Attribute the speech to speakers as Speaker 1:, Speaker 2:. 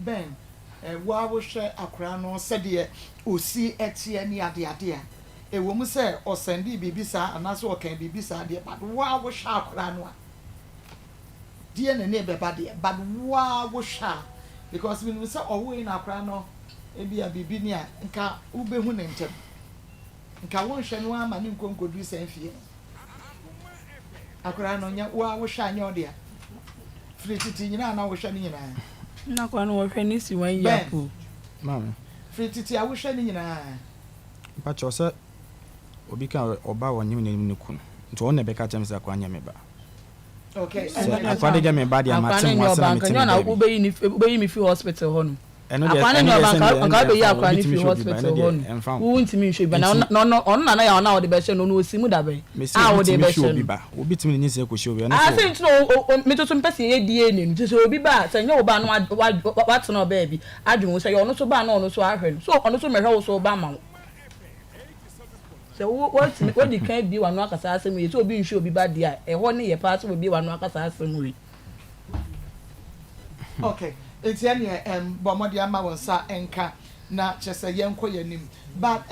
Speaker 1: Ben wa wo hwe akora no sede osi etie ni ade ewo mu se osende bibisa anaso okan bibisa de but wa wo hwe akora no a die ne ne beba de but wa wo hwe because we say owo in akora no ebia bibi ni a nka ubehu ne ntem nka won hwe no ama ne nkonkodu sanfie akora no nya wa wo hwe anya ode a free titi nyina na wo hwe ni nyina
Speaker 2: na kwa no wo hwe ni si wan yapo
Speaker 3: mama
Speaker 1: free titi a wo hwe ni nyina
Speaker 3: pa chose obi ka oba wonyim ne kun nti won na be ka chamisa kwa anya meba
Speaker 1: okay
Speaker 3: akwa de me ba dia matem wasa na metem
Speaker 2: na ubeyi mi fi hospital ho no
Speaker 3: eno
Speaker 2: de akwa ne banka anka be ya akwa ni fi hospital ho no wo ntimi nhwe ba na na ya na wo de be hye no no osimu da be wo de be hye no
Speaker 3: obi timi ni se ko hye obi na
Speaker 2: so say ntino metoto mpese ye die ni nti so obi ba say nya oba no wa to no ba bi adwun say ono so ba na ono so ahwe no so ono so mehwe wo so ba ma so what the can be one akasa asem ye so obi nhwe obi ba dia ho ne ye pa so obi one akasa asem we
Speaker 1: okay etiane bomodi ama wonsa enka na chese yenko yanim but